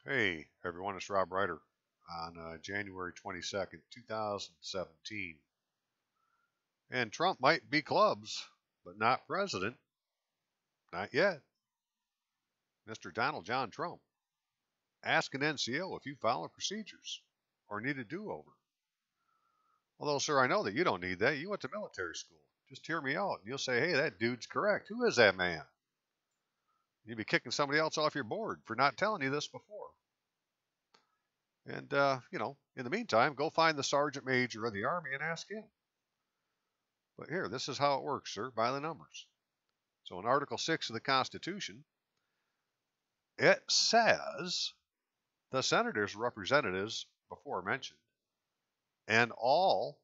Hey everyone, it's Rob Ryder on January 22nd, 2017. And Trump might be clubs, but not president. Not yet. Mr. Donald John Trump. Ask an NCO if you follow procedures or need a do-over. Although, sir, I know that you don't need that. You went to military school. Just hear me out, and you'll say, hey, that dude's correct. Who is that man? You'd be kicking somebody else off your board for not telling you this before. And, in the meantime, go find the sergeant major of the Army and ask him. But here, this is how it works, sir, by the numbers. So in Article 6 of the Constitution, it says the senators, representatives, before mentioned, and all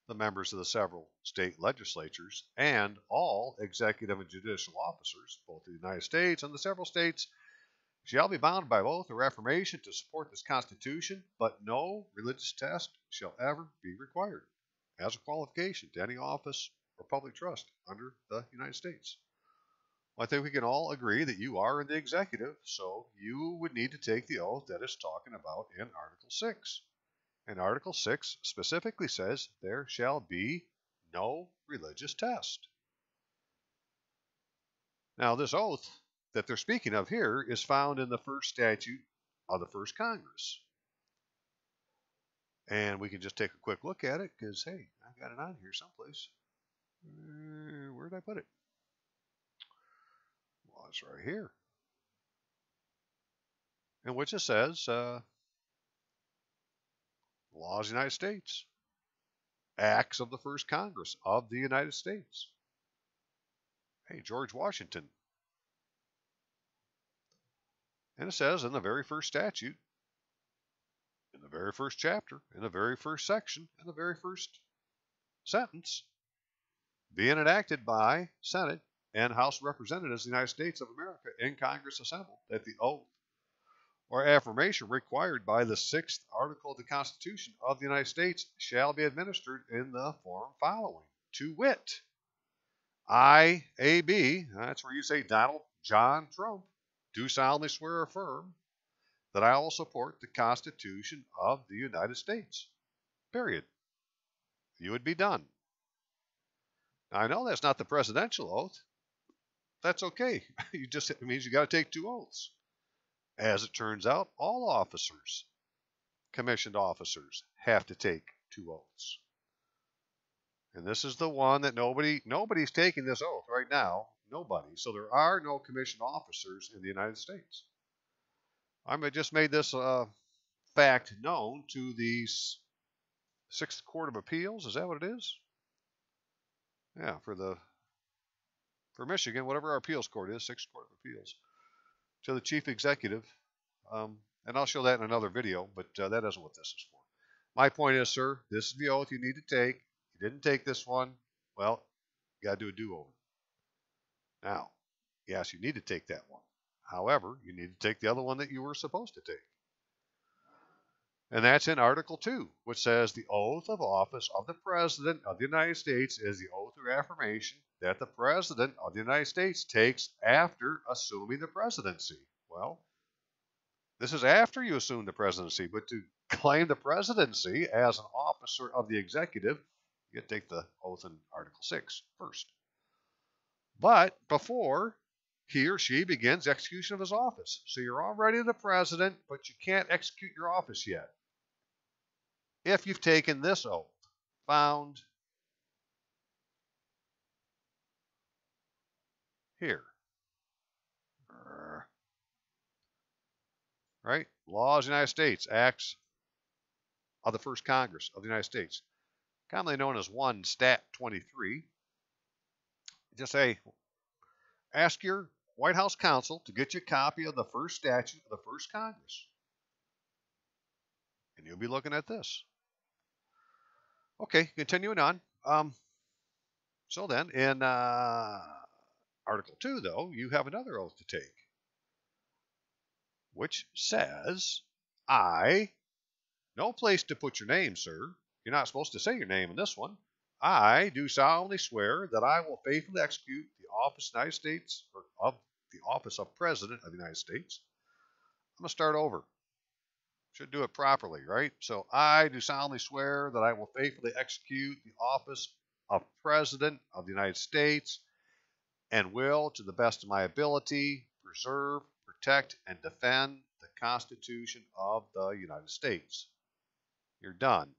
the members of the several state legislatures and all executive and judicial officers, both of the United States and the several states, shall be bound by oath or affirmation to support this Constitution, but no religious test shall ever be required as a qualification to any office or public trust under the United States. Well, I think we can all agree that you are in the executive, so you would need to take the oath that it's talking about in Article 6. And Article 6 specifically says there shall be no religious test. Now, this oath that they're speaking of here is found in the first statute of the first Congress. And we can just take a quick look at it because, hey, I got it on here someplace. Where did I put it? Well, it's right here. In which it says, laws of the United States, acts of the first Congress of the United States. Hey, George Washington. And it says in the very first statute, in the very first chapter, in the very first section, in the very first sentence, being enacted by Senate and House of Representatives of the United States of America in Congress assembled, that the oath or affirmation required by the 6th article of the Constitution of the United States shall be administered in the form following, to wit, I, A.B., that's where you say Donald John Trump, do solemnly swear or affirm that I will support the Constitution of the United States. Period. You would be done. Now, I know that's not the presidential oath. That's okay. It means you got to take 2 oaths. As it turns out, all officers, commissioned officers, have to take 2 oaths. And this is the one that nobody's taking this oath right now. Nobody. So there are no commissioned officers in the United States. I just made this fact known to the 6th Court of Appeals. Is that what it is? Yeah, for Michigan, whatever our appeals court is, 6th Court of Appeals, to the chief executive. And I'll show that in another video, but that isn't what this is for. My point is, sir, this is the oath you need to take. You didn't take this one. Well, you got to do a do-over. Now, yes, you need to take that one. However, you need to take the other one that you were supposed to take. And that's in Article 2, which says the oath of office of the President of the United States is the oath or affirmation that the President of the United States takes after assuming the presidency. Well, this is after you assume the presidency, but to claim the presidency as an officer of the executive, you take the oath in Article 6 first. But before he or she begins execution of his office. So you're already the president, but you can't execute your office yet. If you've taken this oath, found here. Right? Laws of the United States, acts of the first Congress of the United States, commonly known as 1 Stat 23. Just say, ask your White House counsel to get you a copy of the first statute of the first Congress. And you'll be looking at this. Okay, continuing on. So then, in Article 2, though, you have another oath to take, which says, no place to put your name, sir. You're not supposed to say your name in this one. I do solemnly swear that I will faithfully execute the office of the United States, or of the office of President of the United States, I'm going to start over. Should do it properly, right? So I do solemnly swear that I will faithfully execute the office of President of the United States and will, to the best of my ability, preserve, protect, and defend the Constitution of the United States. You're done.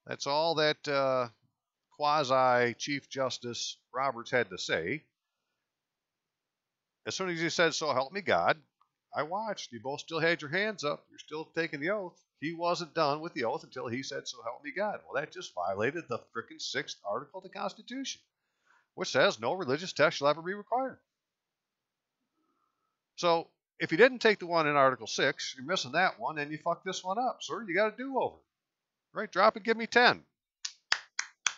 That's all that quasi-Chief Justice Roberts had to say. As soon as he said, "So help me God," I watched. You both still had your hands up. You're still taking the oath. He wasn't done with the oath until he said, "So help me God." Well, that just violated the frickin' 6th article of the Constitution, which says no religious test shall ever be required. So if you didn't take the one in Article 6, you're missing that one, and you fucked this one up, sir. You got a do-over. Right? Drop it, give me 10.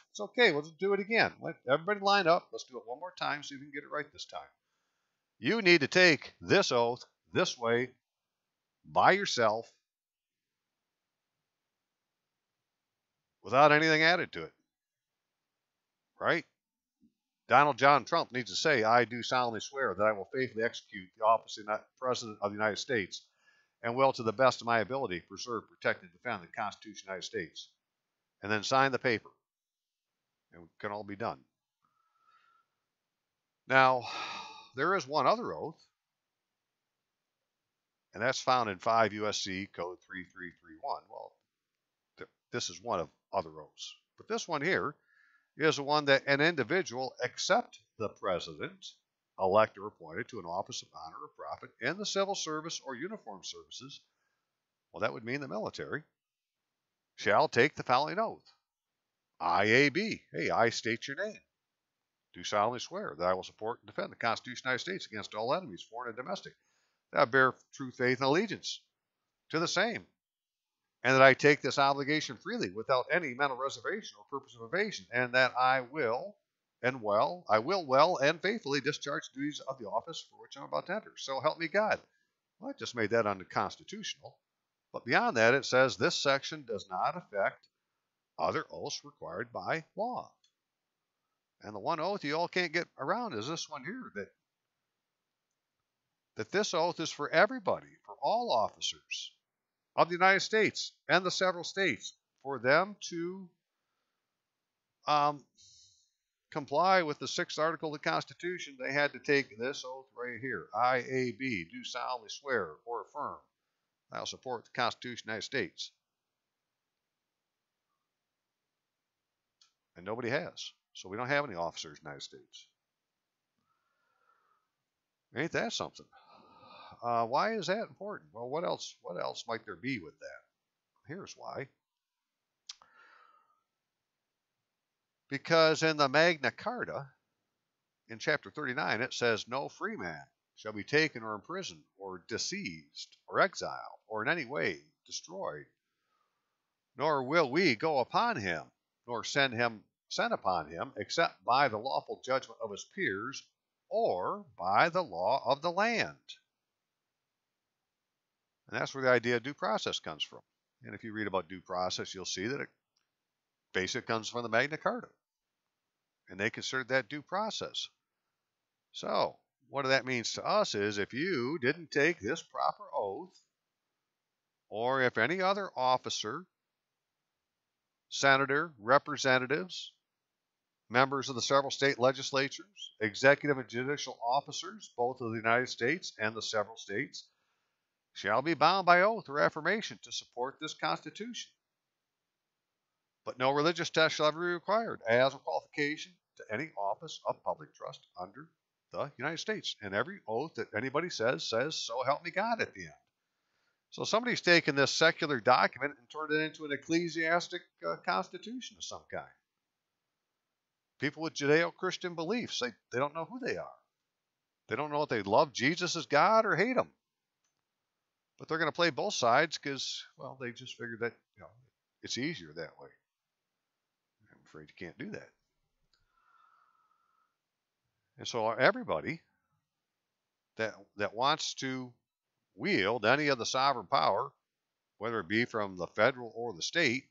It's okay. We'll just do it again. Let everybody line up. Let's do it one more time so you can get it right this time. You need to take this oath this way by yourself without anything added to it. Right? Donald John Trump needs to say, "I do solemnly swear that I will faithfully execute the office of President of the United States and will, to the best of my ability, preserve, protect, and defend the Constitution of the United States." And then sign the paper. And it can all be done. Now, there is one other oath, and that's found in 5 U.S.C. Code 3331. Well, this is one of other oaths. But this one here is the one that an individual, except the president, elect or appointed to an office of honor or profit in the civil service or uniformed services, well, that would mean the military, shall take the following oath. IAB. Hey, I state your name. Do solemnly swear that I will support and defend the Constitution of the United States against all enemies, foreign and domestic, that I bear true faith and allegiance to the same, and that I take this obligation freely without any mental reservation or purpose of evasion, and that I will well and faithfully discharge the duties of the office for which I'm about to enter. So help me God. Well, I just made that unconstitutional. But beyond that, it says this section does not affect other oaths required by law. And the one oath you all can't get around is this one here, that this oath is for everybody, for all officers of the United States and the several states, for them to comply with the 6th article of the Constitution. They had to take this oath right here. IAB, do solemnly swear or affirm that I will support the Constitution of the United States. And nobody has. So we don't have any officers in the United States. Ain't that something? Why is that important? Well, what else might there be with that? Here's why. Because in the Magna Carta, in chapter 39, it says, "No free man shall be taken or imprisoned or deceased or exiled or in any way destroyed, nor will we go upon him, nor send upon him, except by the lawful judgment of his peers or by the law of the land." And that's where the idea of due process comes from. And if you read about due process, you'll see that it basically comes from the Magna Carta. And they considered that due process. So, what that means to us is if you didn't take this proper oath, or if any other officer, senator, representatives, members of the several state legislatures, executive and judicial officers, both of the United States and the several states, shall be bound by oath or affirmation to support this Constitution. But no religious test shall ever be required as a qualification to any office of public trust under the United States. And every oath that anybody says, "So help me God" at the end. So somebody's taken this secular document and turned it into an ecclesiastic constitution of some kind. People with Judeo-Christian beliefs, they don't know who they are. They don't know if they love Jesus as God or hate him. But they're going to play both sides because, well, they just figured that it's easier that way. I'm afraid you can't do that. And so everybody that wants to wield any of the sovereign power, whether it be from the federal or the state,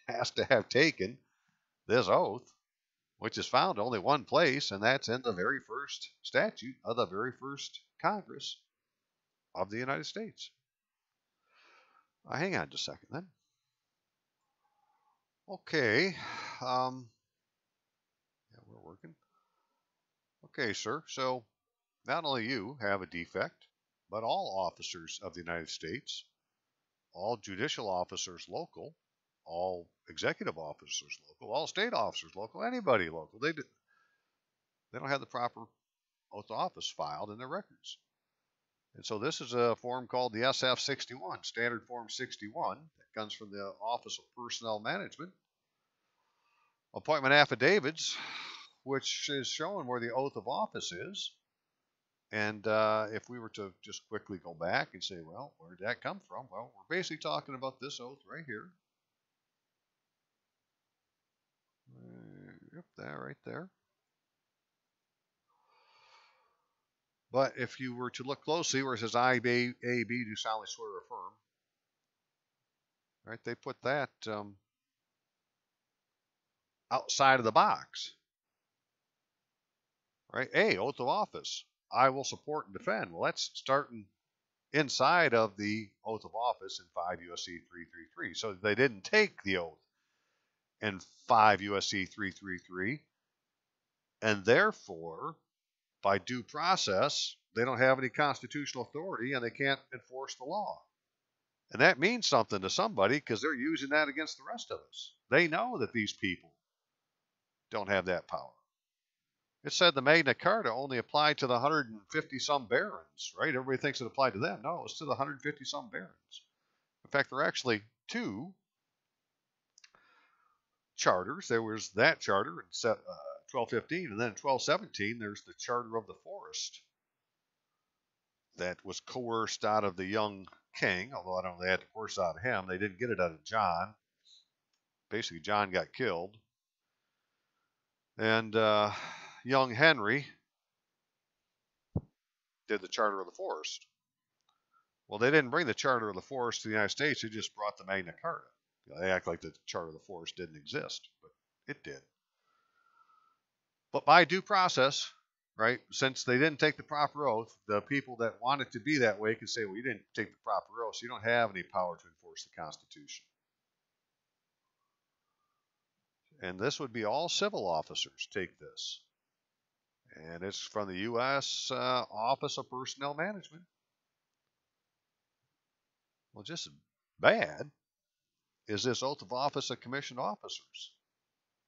has to have taken this oath, which is found only one place, and that's in the very first statute of the very first Congress of the United States. Hang on just a second then. Okay. Yeah, we're working. Okay, sir. So not only you have a defect, but all officers of the United States, all judicial officers local, all executive officers local, all state officers local, anybody local, they don't have the proper oath of office filed in their records. And so this is a form called the SF-61, Standard Form 61, that comes from the Office of Personnel Management. Appointment affidavits, which is showing where the oath of office is. And if we were to just quickly go back and say, well, where did that come from? Well, we're basically talking about this oath right here. Yep, that right there. But if you were to look closely where it says I, B, do solemnly swear or affirm, right, they put that outside of the box. Right? A, oath of office. I will support and defend. Well, that's starting inside of the oath of office in 5 U.S.C. 333. So they didn't take the oath in 5 U.S.C. 333, and therefore, by due process, they don't have any constitutional authority and they can't enforce the law. And that means something to somebody because they're using that against the rest of us. They know that these people don't have that power. It said the Magna Carta only applied to the 150-some barons, right? Everybody thinks it applied to them. No, it's to the 150-some barons. In fact, there are actually two charters. There was that charter in 1215, and then in 1217, there's the Charter of the Forest that was coerced out of the young king, although I don't know they had to coerce out of him. They didn't get it out of John. Basically, John got killed. And young Henry did the Charter of the Forest. Well, they didn't bring the Charter of the Forest to the United States. They just brought the Magna Carta. They act like the Charter of the Forest didn't exist, but it did. But by due process, right, since they didn't take the proper oath, the people that want it to be that way can say, well, you didn't take the proper oath, so you don't have any power to enforce the Constitution. And this would be all civil officers take this. And it's from the U.S. Office of Personnel Management. Well, just as bad is this oath of office of commissioned officers,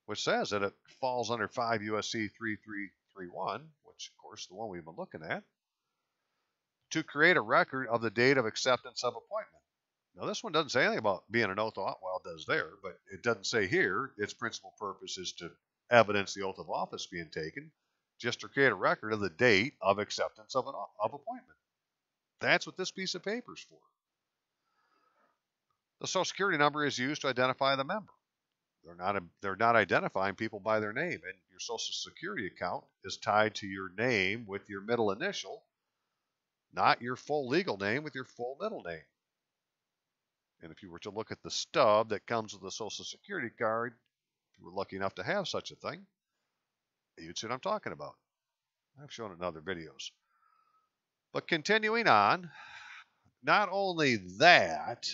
which says that it falls under 5 U.S.C. 3331, which, of course, is the one we've been looking at, to create a record of the date of acceptance of appointment. Now, this one doesn't say anything about being an oath of office. Well, it does there, but it doesn't say here its principal purpose is to evidence the oath of office being taken, just to create a record of the date of acceptance of appointment. That's what this piece of paper is for. The Social Security number is used to identify the member. They're not identifying people by their name, and your Social Security account is tied to your name with your middle initial, not your full legal name with your full middle name. And if you were to look at the stub that comes with the Social Security card, if you were lucky enough to have such a thing, you'd see what I'm talking about. I've shown it in other videos. But continuing on, not only that,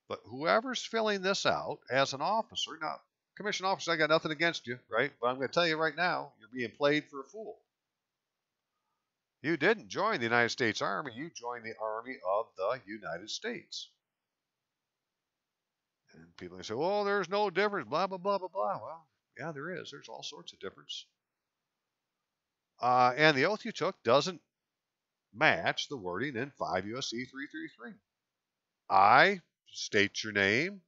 but whoever's filling this out as an officer, now, commissioned officer, I got nothing against you, right? But I'm going to tell you right now, you're being played for a fool. You didn't join the United States Army. You joined the Army of the United States. And people can say, well, there's no difference, blah, blah, blah, blah, blah. Well, yeah, there is. There's all sorts of difference. And the oath you took doesn't match the wording in 5 U.S.C. 333. I state your name,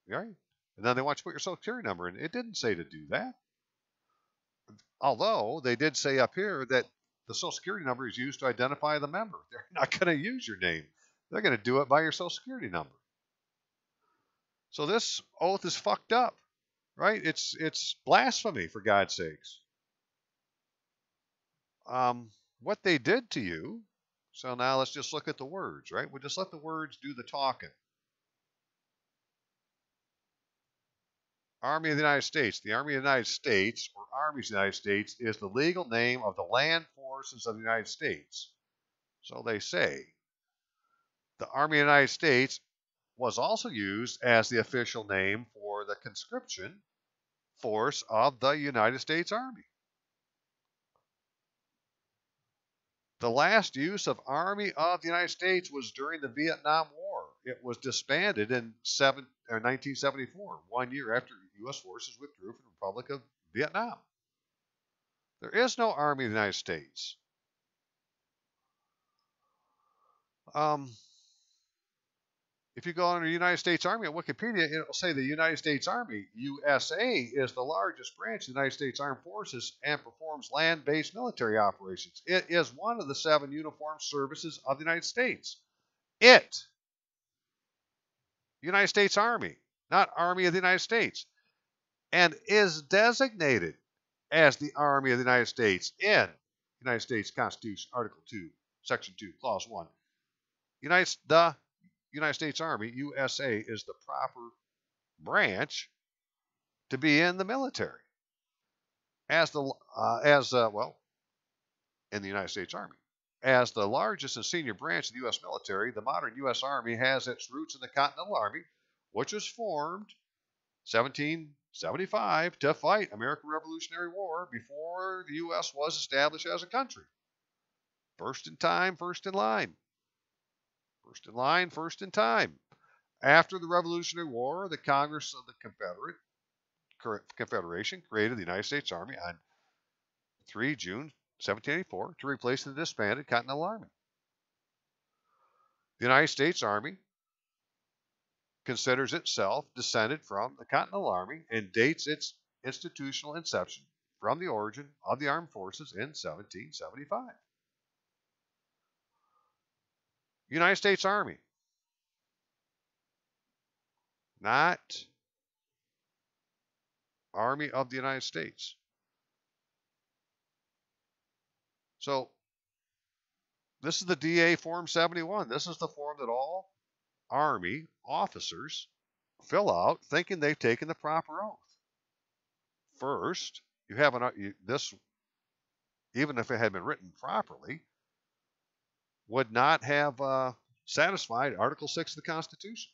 right? And then they want you to put your Social Security number in. It didn't say to do that. Although they did say up here that the Social Security number is used to identify the member. They're not going to use your name. They're going to do it by your Social Security number. So this oath is fucked up, right? It's blasphemy, for God's sakes. What they did to you, so now let's just look at the words, right? We'll just let the words do the talking. Army of the United States. The Army of the United States, or Armies of the United States, is the legal name of the land forces of the United States. So they say. The Army of the United States was also used as the official name for the conscription force of the United States Army. The last use of Army of the United States was during the Vietnam War. It was disbanded in 1974, 1 year after U.S. forces withdrew from the Republic of Vietnam. There is no Army of the United States. If you go under the United States Army at Wikipedia, it will say the United States Army, USA, is the largest branch of the United States Armed Forces and performs land-based military operations. It is one of the 7 uniformed services of the United States. United States Army, not Army of the United States, and is designated as the Army of the United States in United States Constitution, Article 2, Section 2, Clause 1. The United States Army, USA, is the proper branch to be in the military in the United States Army. As the largest and senior branch of the U.S. military, the modern U.S. Army has its roots in the Continental Army, which was formed 1775 to fight American Revolutionary War before the U.S. was established as a country. First in time, first in line. First in line, first in time. After the Revolutionary War, the Congress of the Confederation created the United States Army on 3 June 1784 to replace the disbanded Continental Army. The United States Army considers itself descended from the Continental Army and dates its institutional inception from the origin of the armed forces in 1775. United States Army, not Army of the United States. So this is the DA Form 71. This is the form that all Army officers fill out thinking they've taken the proper oath. First, you have this, even if it had been written properly, would not have satisfied Article 6 of the Constitution.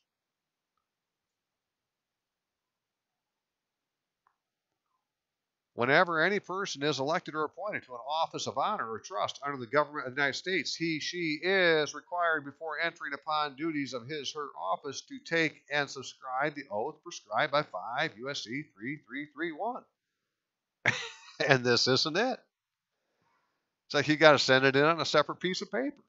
Whenever any person is elected or appointed to an office of honor or trust under the government of the United States, he, she is required before entering upon duties of his, her office to take and subscribe the oath prescribed by 5 U.S.C. 3331. And this isn't it. It's like you got to send it in on a separate piece of paper.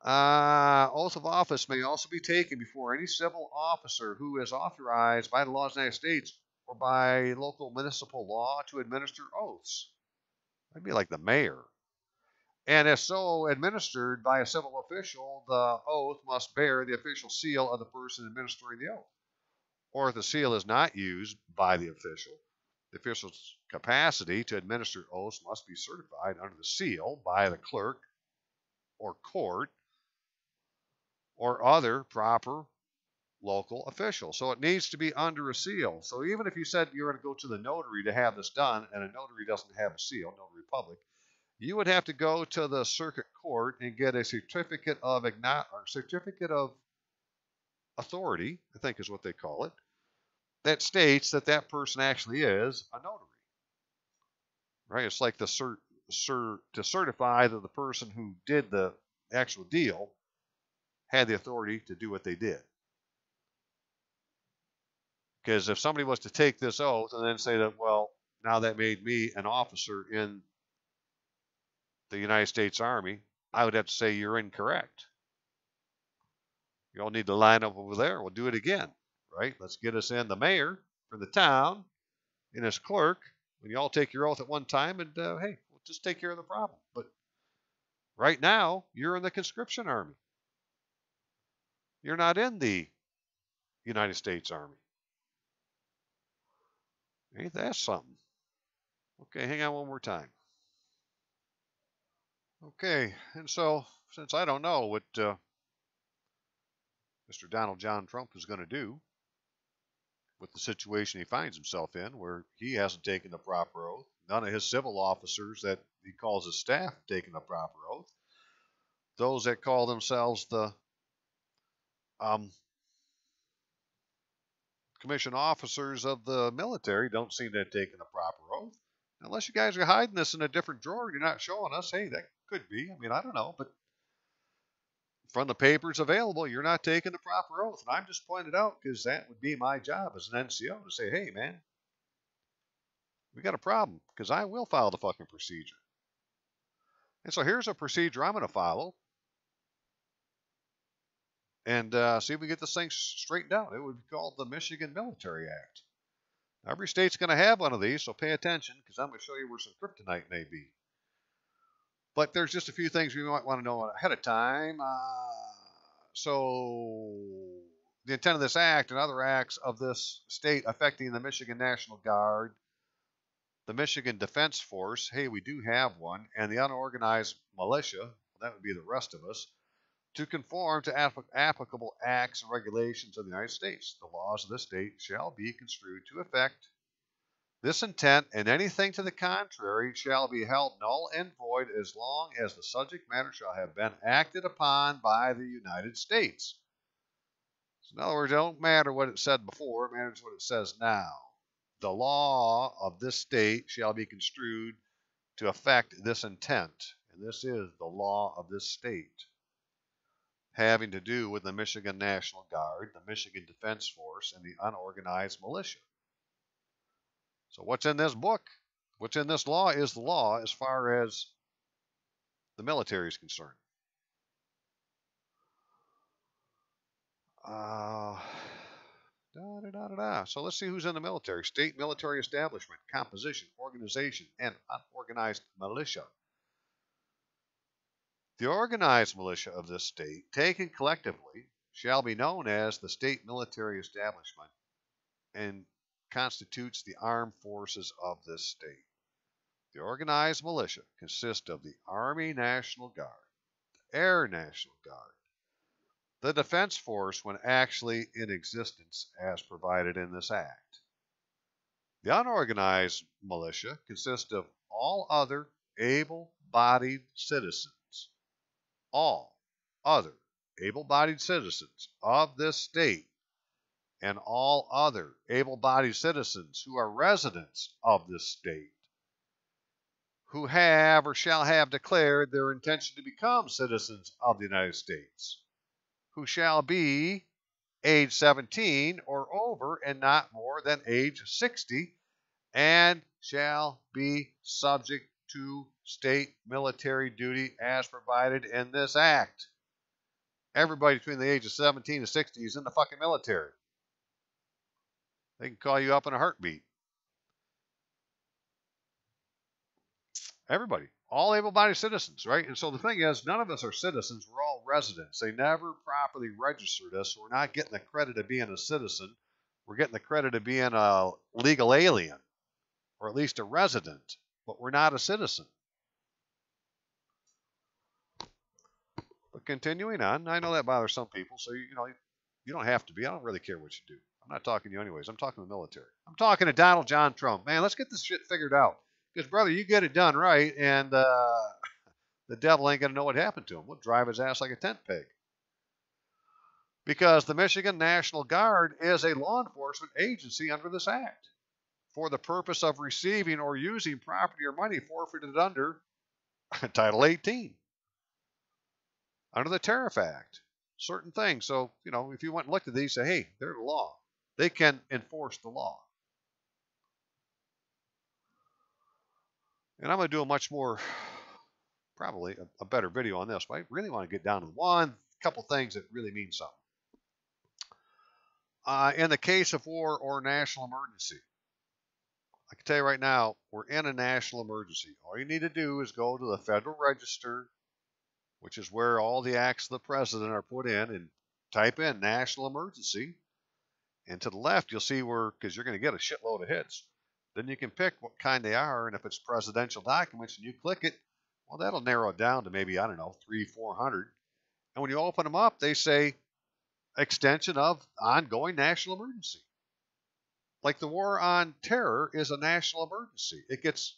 Oath of office may also be taken before any civil officer who is authorized by the laws of the United States or by local municipal law to administer oaths. That'd be like the mayor. And if so administered by a civil official, the oath must bear the official seal of the person administering the oath. Or if the seal is not used by the official's capacity to administer oaths must be certified under the seal by the clerk or court or other proper local official. So it needs to be under a seal. So even if you said you're going to go to the notary to have this done and a notary doesn't have a seal, notary public, you would have to go to the circuit court and get a certificate of authority, I think is what they call it, that states that that person actually is a notary. Right? It's like to certify that the person who did the actual deal had the authority to do what they did. Because if somebody was to take this oath and then say that, well, now that made me an officer in the United States Army, I would have to say you're incorrect. You all need to line up over there. We'll do it again, right? Let's get us in the mayor for the town and his clerk. When you all take your oath at one time, and hey, we'll just take care of the problem. But right now, you're in the conscription army. You're not in the United States Army. Ain't that something? Okay, hang on one more time. Okay, and so since I don't know what Mr. Donald John Trump is going to do with the situation he finds himself in, where he hasn't taken the proper oath, none of his civil officers that he calls his staff have taken the proper oath, those that call themselves the commissioned officers of the military don't seem to have taken the proper oath. Unless you guys are hiding this in a different drawer and you're not showing us, hey, that could be. I mean, I don't know, but from the papers available, you're not taking the proper oath. And I'm just pointing it out because that would be my job as an NCO to say, hey, man, we got a problem, because I will follow the fucking procedure. And so here's a procedure I'm going to follow and see if we get this thing straightened out. It would be called the Michigan Military Act. Every state's going to have one of these, so pay attention, because I'm going to show you where some kryptonite may be. But there's just a few things we might want to know ahead of time. So the intent of this act and other acts of this state affecting the Michigan National Guard, the Michigan Defense Force, hey, we do have one, and the unorganized militia, well, that would be the rest of us, to conform to applicable acts and regulations of the United States. The laws of this state shall be construed to effect this intent, and anything to the contrary shall be held null and void as long as the subject matter shall have been acted upon by the United States. So in other words, it don't matter what it said before, it matters what it says now. The law of this state shall be construed to effect this intent, and this is the law of this state, having to do with the Michigan National Guard, the Michigan Defense Force, and the unorganized militia. So what's in this book, what's in this law is the law as far as the military is concerned. So let's see who's in the military. State military establishment, composition, organization, and unorganized militia. The organized militia of this state, taken collectively, shall be known as the state military establishment and constitutes the armed forces of this state. The organized militia consists of the Army National Guard, the Air National Guard, the Defense Force when actually in existence as provided in this act. The unorganized militia consists of all other able-bodied citizens, all other able-bodied citizens of this state, and all other able-bodied citizens who are residents of this state, who have or shall have declared their intention to become citizens of the United States, who shall be age 17 or over and not more than age 60, and shall be subject to state military duty as provided in this act. Everybody between the age of 17 and 60 is in the fucking military. They can call you up in a heartbeat. Everybody. All able-bodied citizens, right? And so the thing is, none of us are citizens. We're all residents. They never properly registered us. So we're not getting the credit of being a citizen. We're getting the credit of being a legal alien, or at least a resident, but we're not a citizen. But continuing on, I know that bothers some people, so you don't have to be. I don't really care what you do. I'm not talking to you anyways. I'm talking to the military. I'm talking to Donald John Trump. Man, let's get this shit figured out. Because, brother, you get it done right, and the devil ain't going to know what happened to him. We'll drive his ass like a tent peg. Because the Michigan National Guard is a law enforcement agency under this act for the purpose of receiving or using property or money forfeited under Title 18, under the Tariff Act, certain things. So, if you went and looked at these, say, hey, they're the law. They can enforce the law. And I'm going to do a much more, probably a better video on this, but I really want to get down to one couple things that really mean something. In the case of war or national emergency, I can tell you right now, we're in a national emergency. All you need to do is go to the Federal Register, which is where all the acts of the president are put in, and type in national emergency. And to the left, you'll see where, because you're going to get a shitload of hits. Then you can pick what kind they are, and if it's presidential documents and you click it, well, that'll narrow it down to maybe, 300-400. And when you open them up, they say extension of ongoing national emergency. Like the war on terror is a national emergency. It gets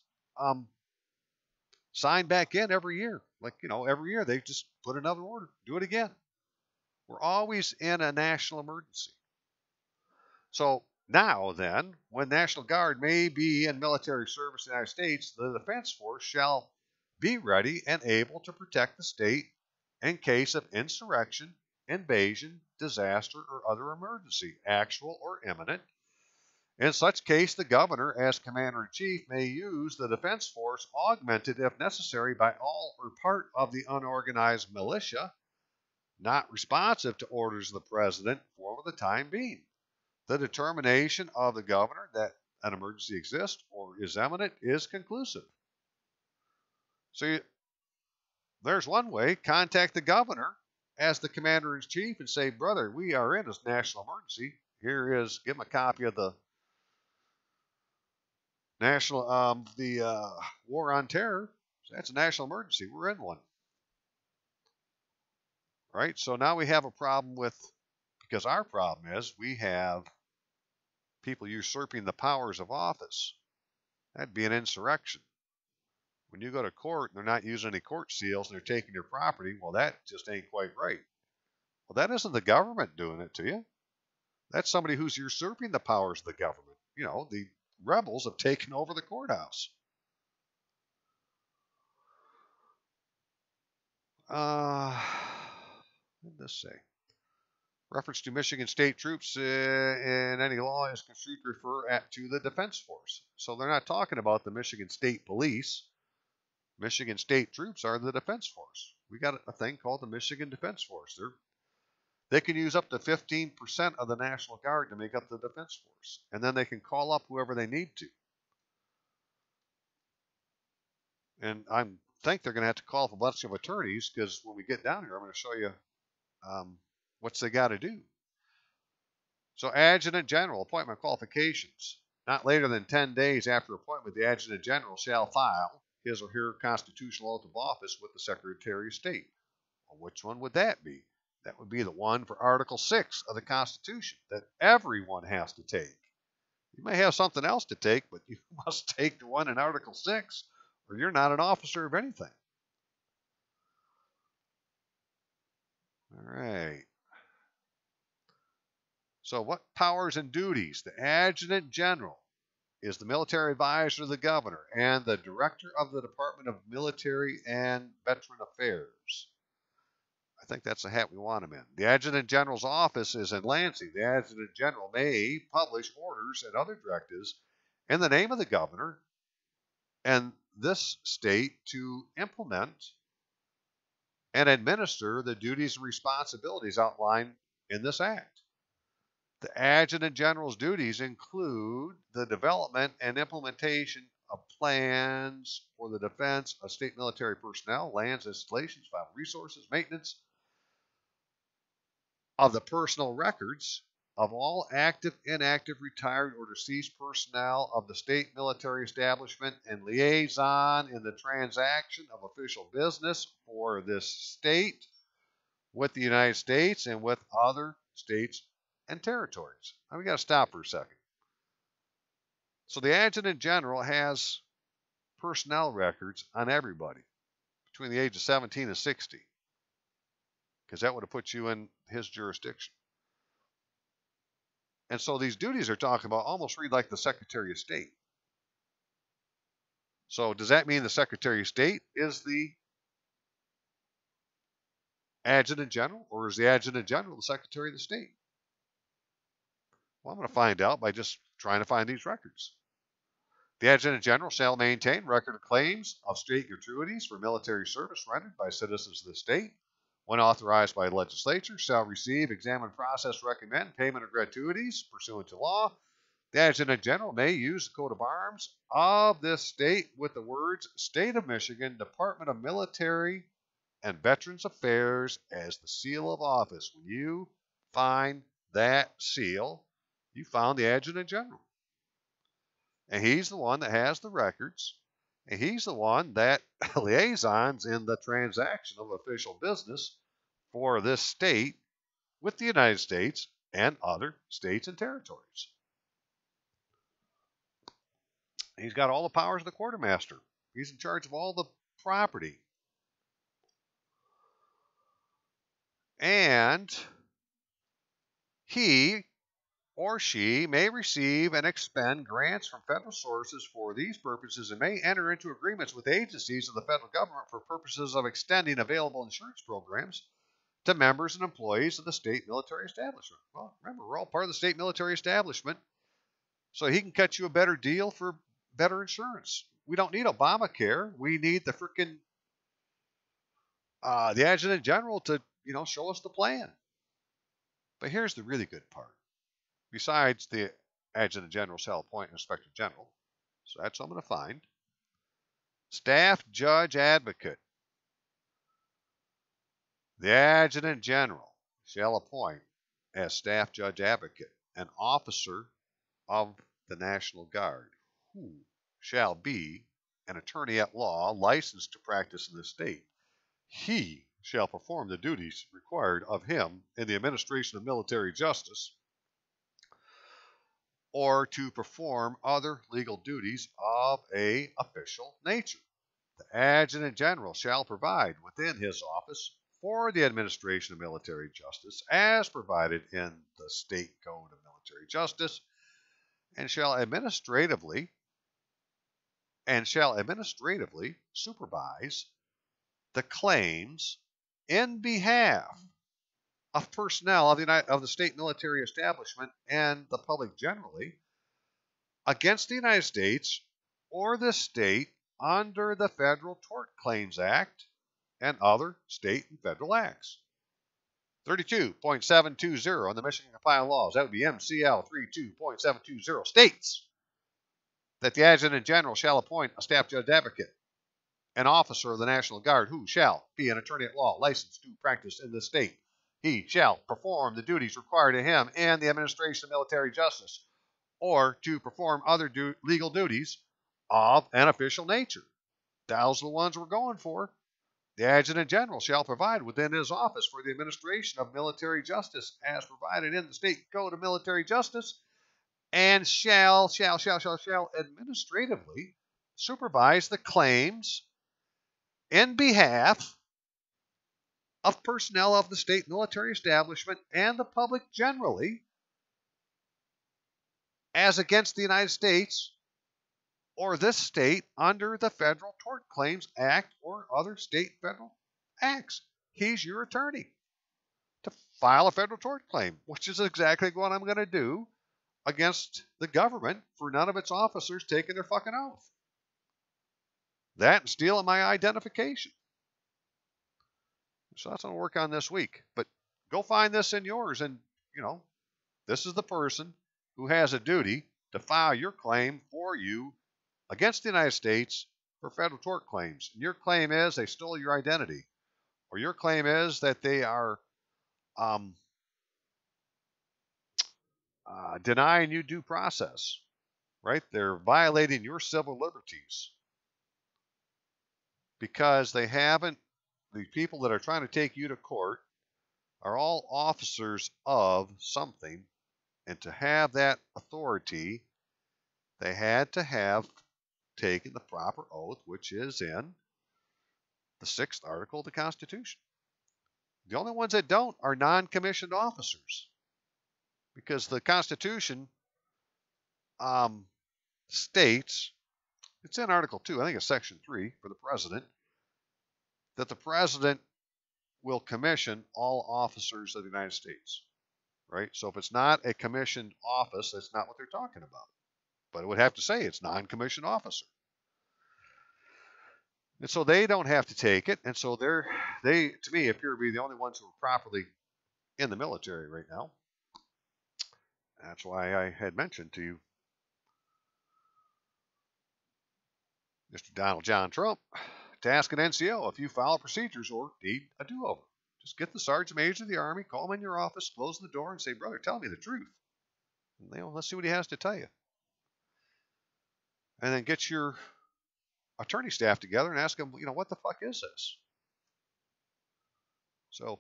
sign back in every year. Like, every year they just put another order, do it again. We're always in a national emergency. So now then, when National Guard may be in military service in the United States, the Defense Force shall be ready and able to protect the state in case of insurrection, invasion, disaster, or other emergency, actual or imminent. In such case, the governor, as commander-in-chief, may use the defense force, augmented if necessary by all or part of the unorganized militia, not responsive to orders of the president for the time being. The determination of the governor that an emergency exists or is imminent is conclusive. So there's one way. Contact the governor as the commander-in-chief and say, brother, we are in a national emergency. Here is, give him a copy of the war on terror. So that's a national emergency. We're in one. Right? So now we have a problem because our problem is we have people usurping the powers of office. That'd be an insurrection. When you go to court and they're not using any court seals and they're taking your property, well, that just ain't quite right. Well, that isn't the government doing it to you. That's somebody who's usurping the powers of the government. The rebels have taken over the courthouse. What did this say? Reference to Michigan state troops in any law is construed to refer to the defense force. So they're not talking about the Michigan State Police. Michigan state troops are the defense force. We got a thing called the Michigan Defense Force. They can use up to 15% of the National Guard to make up the defense force. And then they can call up whoever they need to. And I think they're going to have to call up a bunch of attorneys because when we get down here, I'm going to show you what they got to do. So Adjutant General, appointment qualifications. Not later than 10 days after appointment, the Adjutant General shall file his or her constitutional oath of office with the Secretary of State. Well, which one would that be? That would be the one for Article 6 of the Constitution that everyone has to take. You may have something else to take, but you must take the one in Article 6 or you're not an officer of anything. All right. So what powers and duties? The Adjutant General is the military advisor to the governor and the director of the Department of Military and Veteran Affairs. I think that's the hat we want him in. The Adjutant General's office is in Lansing. The Adjutant General may publish orders and other directives in the name of the governor and this state to implement and administer the duties and responsibilities outlined in this act. The Adjutant General's duties include the development and implementation of plans for the defense of state military personnel, lands, installations, vital resources, maintenance of the personal records of all active, inactive, retired, or deceased personnel of the state military establishment and liaison in the transaction of official business for this state with the United States and with other states and territories. Now we got to stop for a second. So the Adjutant General has personnel records on everybody between the age of 17 and 60, because that would have put you in his jurisdiction. And so these duties are talking about almost read like the Secretary of State. So does that mean the Secretary of State is the Adjutant General, or is the Adjutant General the Secretary of the State? Well, I'm going to find out by just trying to find these records. The Adjutant General shall maintain record of claims of state gratuities for military service rendered by citizens of the state. When authorized by the legislature, shall receive, examine, process, recommend payment of gratuities pursuant to law. The Adjutant General may use the coat of arms of this state with the words State of Michigan, Department of Military and Veterans Affairs as the seal of office. When you find that seal, you found the Adjutant General. And he's the one that has the records. And he's the one that liaisons in the transaction of official business for this state with the United States and other states and territories. He's got all the powers of the quartermaster. He's in charge of all the property. And he or she may receive and expend grants from federal sources for these purposes and may enter into agreements with agencies of the federal government for purposes of extending available insurance programs to members and employees of the state military establishment. Well, remember, we're all part of the state military establishment, so he can cut you a better deal for better insurance. We don't need Obamacare. We need the frickin' the adjutant general to, show us the plan. But here's the really good part. Besides, the adjutant general shall appoint an inspector general. So that's what I'm going to find. Staff judge advocate. The adjutant general shall appoint as staff judge advocate an officer of the National Guard who shall be an attorney at law licensed to practice in the state. He shall perform the duties required of him in the administration of military justice or to perform other legal duties of an official nature. The adjutant general shall provide within his office for the administration of military justice as provided in the State Code of Military Justice and shall administratively supervise the claims in behalf of personnel of the state military establishment and the public generally against the United States or the state under the Federal Tort Claims Act and other state and federal acts. 32.720 on the Michigan Compiled Laws, that would be MCL 32.720, states that the adjutant general shall appoint a staff judge advocate, an officer of the National Guard who shall be an attorney at law licensed to practice in the state. He shall perform the duties required of him in the administration of military justice or to perform other legal duties of an official nature. Those are the ones we're going for. The adjutant general shall provide within his office for the administration of military justice as provided in the State Code of Military Justice and shall administratively supervise the claims in behalf of personnel of the state military establishment and the public generally as against the United States or this state under the Federal Tort Claims Act or other state and federal acts. He's your attorney to file a federal tort claim, which is exactly what I'm going to do against the government for none of its officers taking their fucking oath. That and stealing my identification. So that's what I'll work on this week. But go find this in yours and, this is the person who has a duty to file your claim for you against the United States for federal tort claims. And your claim is they stole your identity. Or your claim is that they are denying you due process. Right? They're violating your civil liberties. Because they haven't, the people that are trying to take you to court are all officers of something. And to have that authority, they had to have taken the proper oath, which is in the 6th article of the Constitution. The only ones that don't are non-commissioned officers, because the Constitution states, it's in Article 2, I think it's Section 3 for the President, that the President will commission all officers of the United States. Right? So if it's not a commissioned office, that's not what they're talking about. But it would have to say it's non-commissioned officer. And so they don't have to take it. And so they, to me, appear to be the only ones who are properly in the military right now. That's why I had mentioned to you Mr. Donald John Trump to ask an NCO if you file procedures or need a do-over. Just get the Sergeant Major of the Army, call him in your office, close the door, and say, brother, tell me the truth. And let's see what he has to tell you. And then get your attorney staff together and ask them, what the fuck is this? So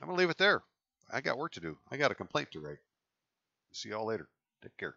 I'm going to leave it there. I got work to do. I got a complaint to write. See y'all later. Take care.